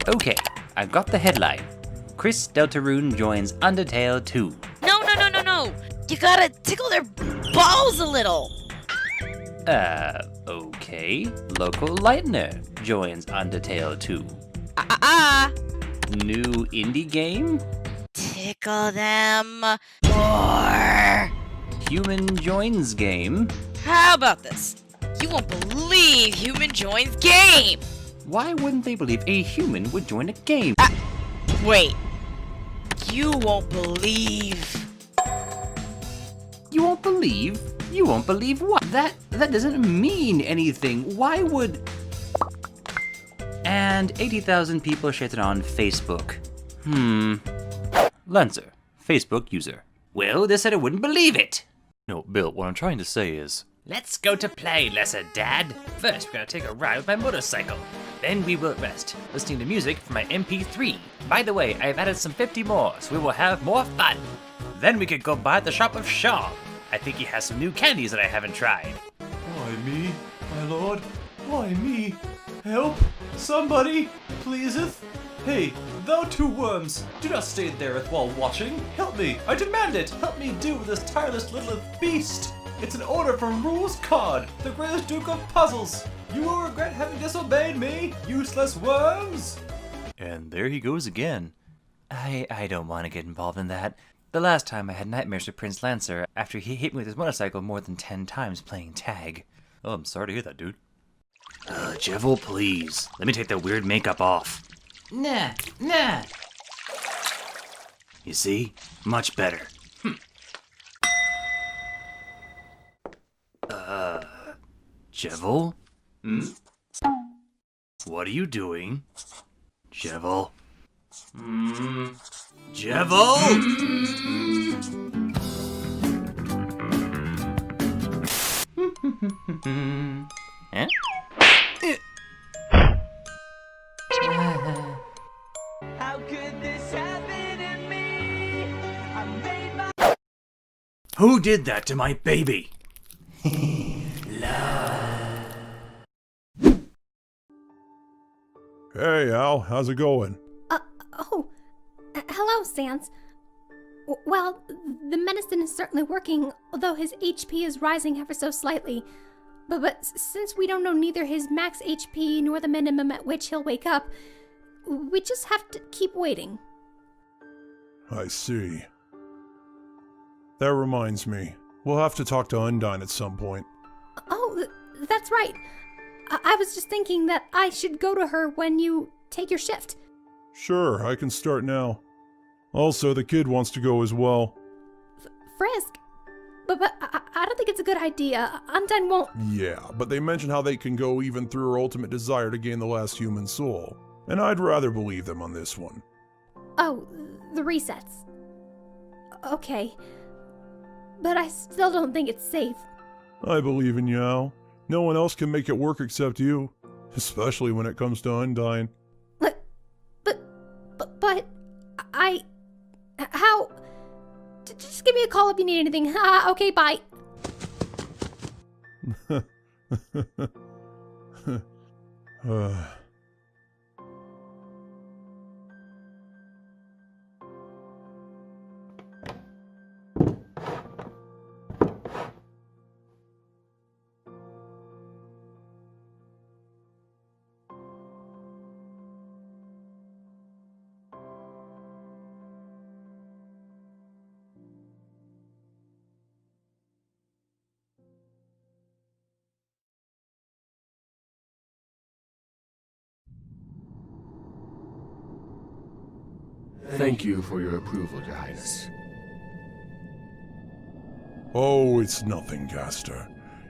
Okay, I've got the headline. Chris Deltarune joins Undertale 2. No. You gotta tickle their balls a little. Okay. Local Lightner joins Undertale 2. New indie game? Tickle them more. Human joins game? How about this? You won't believe Human joins game. Why wouldn't they believe a human would join a game? Wait. You won't believe. You won't believe? You won't believe what? That doesn't mean anything. Why would... And 80,000 people shared it on Facebook. Lancer, Facebook user. Well, they said I wouldn't believe it. No, Bill, what I'm trying to say is... Let's go to play, Lesser Dad. First, we're gonna take a ride with my motorcycle. Then we will rest, listening to music from my MP3. By the way, I've added some 50 more, so we will have more fun. Then we could go by the shop of Shaw. I think he has some new candies that I haven't tried. Why me, my lord? Why me? Help! Somebody, pleaseth! Hey, thou two worms, do not stay there while watching. Help me, I demand it! Help me deal with this tireless little beast! It's an order from Rules Cod, the greatest duke of puzzles! You will regret having disobeyed me, useless worms! And there he goes again. I don't want to get involved in that. The last time I had nightmares with Prince Lancer after he hit me with his motorcycle more than 10 times playing tag. Oh, I'm sorry to hear that, dude. Jevil, please. Let me take the weird makeup off. Nah. You see? Much better. Jevil? What are you doing? Jevil? Jevil? Huh? How could this happen to me? I made my... Who did that to my baby? Hey, Al, how's it going? Hello, Sans. Well, the medicine is certainly working, although his HP is rising ever so slightly. But since we don't know neither his max HP nor the minimum at which he'll wake up, we just have to keep waiting. I see. That reminds me, we'll have to talk to Undyne at some point. Oh, that's right. I was just thinking that I should go to her when you take your shift. Sure, I can start now. Also, the kid wants to go as well. Frisk? But I don't think it's a good idea. Undyne won't... Yeah, but they mention how they can go even through her ultimate desire to gain the last human soul. And I'd rather believe them on this one. Oh, the resets. Okay. But I still don't think it's safe. I believe in you, Al. No one else can make it work except you. Especially when it comes to Undyne. But... How... Just give me a call if you need anything. Okay, bye. Thank you for your approval, Your Highness. Oh, it's nothing, Gaster.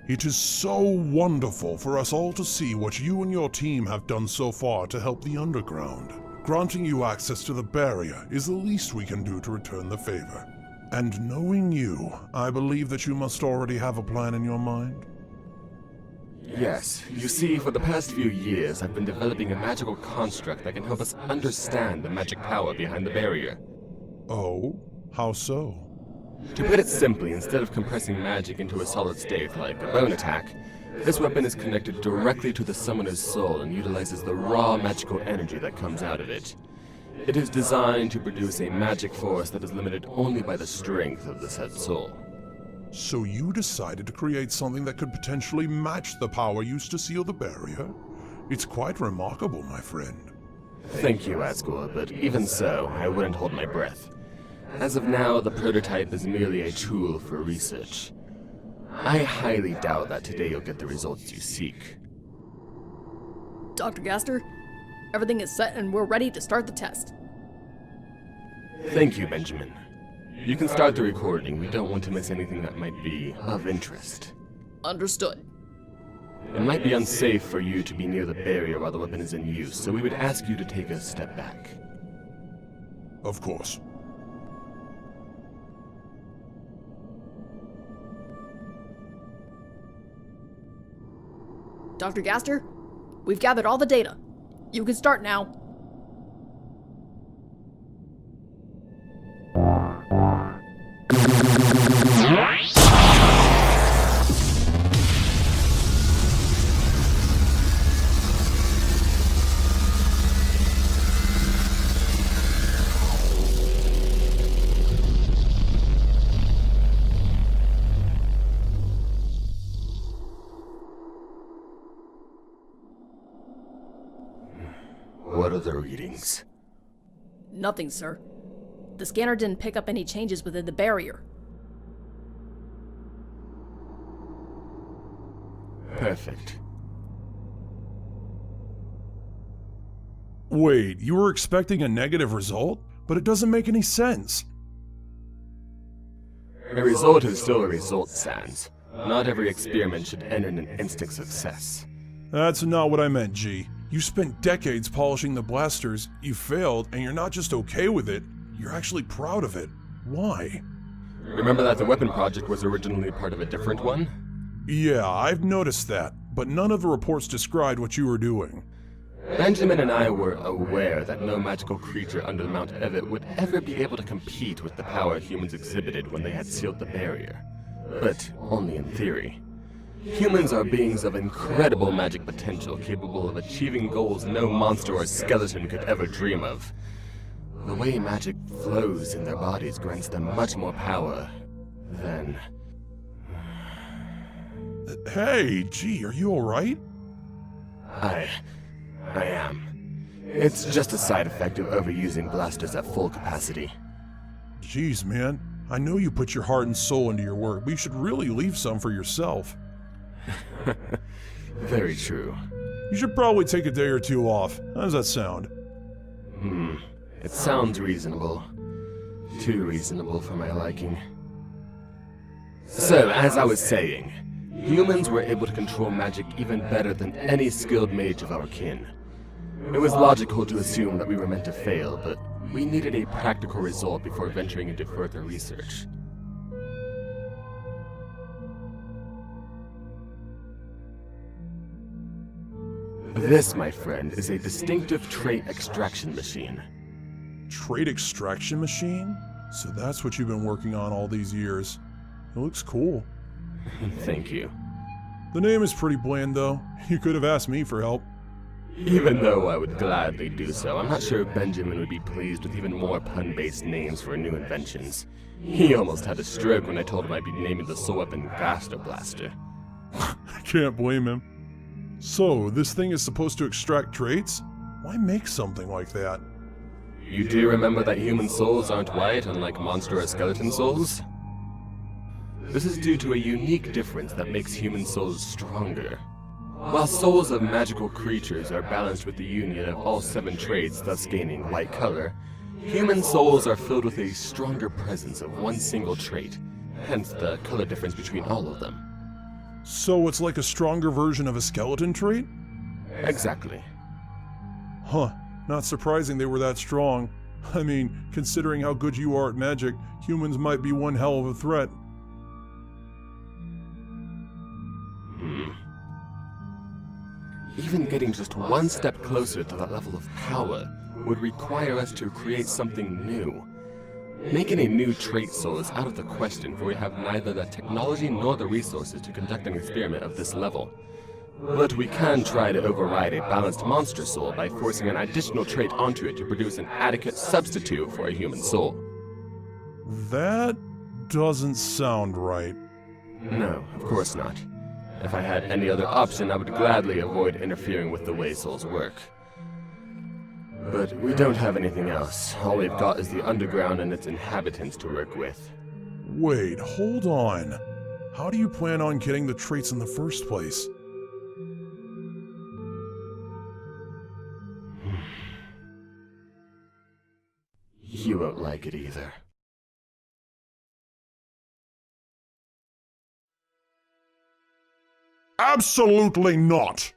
It is so wonderful for us all to see what you and your team have done so far to help the underground. Granting you access to the barrier is the least we can do to return the favor. And knowing you, I believe that you must already have a plan in your mind. Yes, you see, for the past few years, I've been developing a magical construct that can help us understand the magic power behind the barrier. Oh? How so? To put it simply, instead of compressing magic into a solid state like a bone attack, This weapon is connected directly to the summoner's soul and utilizes the raw magical energy that comes out of it. It is designed to produce a magic force that is limited only by the strength of the said soul. So you decided to create something that could potentially match the power used to seal the barrier? It's quite remarkable, my friend. Thank you, Asgore, but even so, I wouldn't hold my breath. As of now, the prototype is merely a tool for research. I highly doubt that today you'll get the results you seek. Dr. Gaster, everything is set and we're ready to start the test. Thank you, Benjamin. You can start the recording. We don't want to miss anything that might be of interest. Understood. It might be unsafe for you to be near the barrier while the weapon is in use, so we would ask you to take a step back. Of course. Dr. Gaster, we've gathered all the data. You can start now. What are the readings? Nothing, sir. The scanner didn't pick up any changes within the barrier. Perfect. Wait, you were expecting a negative result? But it doesn't make any sense. A result is still a result, Sans. Not every experiment should end in an instant success. That's not what I meant, G. You spent decades polishing the blasters, you failed, and you're not just okay with it, you're actually proud of it. Why? Remember that the weapon project was originally part of a different one? Yeah, I've noticed that, but none of the reports described what you were doing. Benjamin and I were aware that no magical creature under Mount Evet would ever be able to compete with the power humans exhibited when they had sealed the barrier. But only in theory. Humans are beings of incredible magic potential, capable of achieving goals no monster or skeleton could ever dream of. The way magic flows in their bodies grants them much more power than... Hey, G, are you alright? I am. It's just a side effect of overusing blasters at full capacity. Jeez, man. I know you put your heart and soul into your work, but you should really leave some for yourself. Very true. You should probably take a day or two off. How does that sound? It sounds reasonable. Too reasonable for my liking. So, as I was saying, humans were able to control magic even better than any skilled mage of our kin. It was logical to assume that we were meant to fail, but we needed a practical result before venturing into further research. This, my friend, is a distinctive trait extraction machine. Trait extraction machine? So that's what you've been working on all these years. It looks cool. Thank you. The name is pretty bland, though. You could have asked me for help. Even though I would gladly do so, I'm not sure Benjamin would be pleased with even more pun-based names for new inventions. He almost had a stroke when I told him I'd be naming the soul weapon Gaster Blaster. I can't blame him. So, this thing is supposed to extract traits? Why make something like that? You do remember that human souls aren't white, unlike monster or skeleton souls? This is due to a unique difference that makes human souls stronger. While souls of magical creatures are balanced with the union of all 7 traits, thus gaining white color, human souls are filled with a stronger presence of one single trait, hence the color difference between all of them. So it's like a stronger version of a skeleton trait? Exactly. Huh. Not surprising they were that strong. I mean, considering how good you are at magic, humans might be one hell of a threat. Even getting just one step closer to that level of power would require us to create something new. Making a new trait soul is out of the question, for we have neither the technology nor the resources to conduct an experiment of this level. But we can try to override a balanced monster soul by forcing an additional trait onto it to produce an adequate substitute for a human soul. That doesn't sound right. No, of course not. If I had any other option, I would gladly avoid interfering with the way souls work. But we don't have anything else. All we've got is the underground and its inhabitants to work with. Wait, hold on. How do you plan on getting the traits in the first place? You won't like it either. Absolutely not!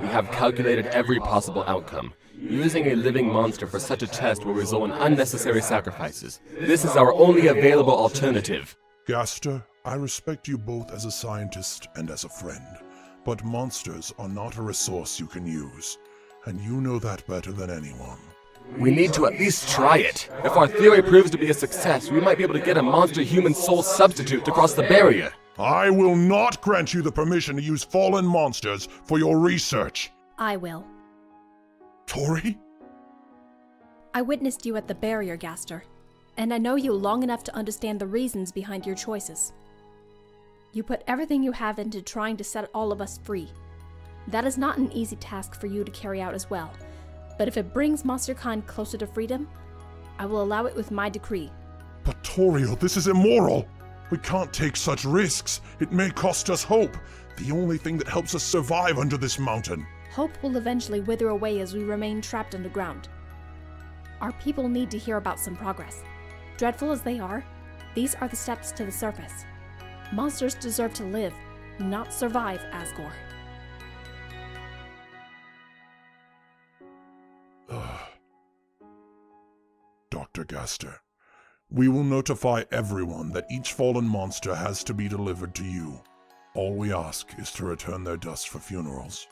We have calculated every possible outcome. Using a living monster for such a test will result in unnecessary sacrifices. This is our only available alternative. Gaster, I respect you both as a scientist and as a friend, but monsters are not a resource you can use, and you know that better than anyone. We need to at least try it. If our theory proves to be a success, we might be able to get a monster-human soul substitute to cross the barrier. I will not grant you the permission to use fallen monsters for your research. I will. Tori? I witnessed you at the barrier, Gaster, and I know you long enough to understand the reasons behind your choices. You put everything you have into trying to set all of us free. That is not an easy task for you to carry out as well, but if it brings MonsterKind closer to freedom, I will allow it with my decree. But Torio, this is immoral! We can't take such risks. It may cost us hope, the only thing that helps us survive under this mountain. Hope will eventually wither away as we remain trapped underground. Our people need to hear about some progress. Dreadful as they are, these are the steps to the surface. Monsters deserve to live, not survive, Asgore. Dr. Gaster, we will notify everyone that each fallen monster has to be delivered to you. All we ask is to return their dust for funerals.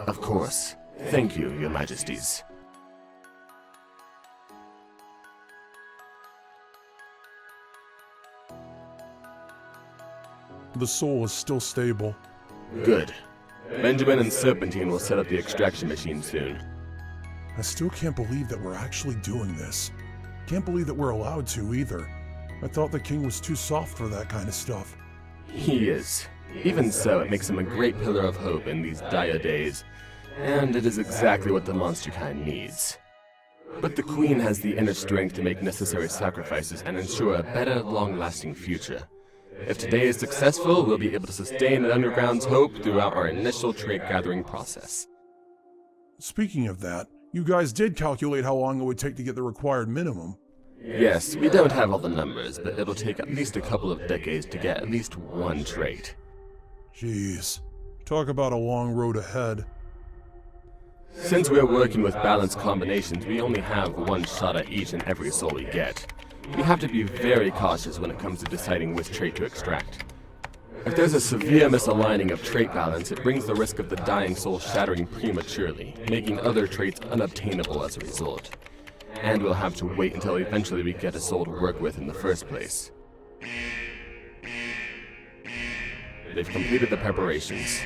Of course. Thank you, Your Majesties. The soul is still stable. Good. Benjamin and Serpentine will set up the extraction machine soon. I still can't believe that we're actually doing this. Can't believe that we're allowed to either. I thought the king was too soft for that kind of stuff. He is. Even so, it makes him a great pillar of hope in these dire days. And it is exactly what the monsterkind needs. But the Queen has the inner strength to make necessary sacrifices and ensure a better, long-lasting future. If today is successful, we'll be able to sustain the Underground's hope throughout our initial trait-gathering process. Speaking of that, you guys did calculate how long it would take to get the required minimum. Yes, we don't have all the numbers, but it'll take at least a couple of decades to get at least one trait. Jeez. Talk about a long road ahead. Since we're working with balanced combinations, we only have one shot at each and every soul we get. We have to be very cautious when it comes to deciding which trait to extract. If there's a severe misaligning of trait balance, it brings the risk of the dying soul shattering prematurely, making other traits unobtainable as a result. And we'll have to wait until eventually we get a soul to work with in the first place. They've completed the preparations.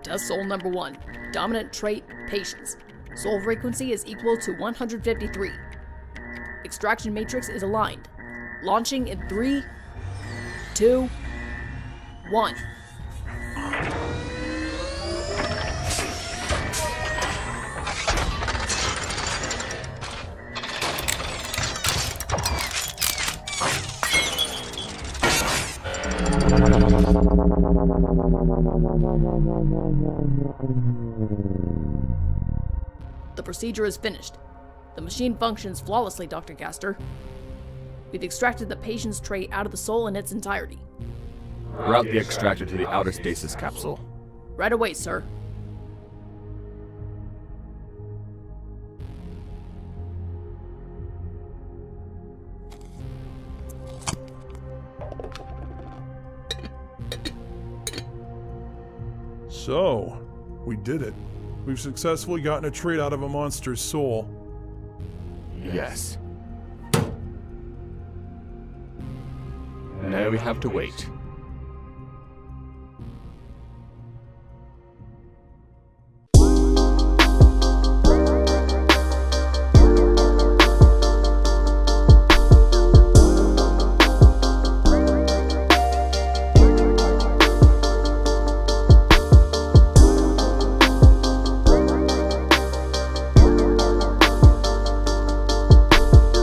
Test soul number 1. Dominant trait, patience. Soul frequency is equal to 153. Extraction matrix is aligned. Launching in 3, 2, 1. The procedure is finished. The machine functions flawlessly, Dr. Gaster. We've extracted the patient's trait out of the soul in its entirety. Route the extractor to the outer stasis capsule. Right away, sir. So, we did it. We've successfully gotten a trait out of a monster's soul. Yes. Now we have to wait.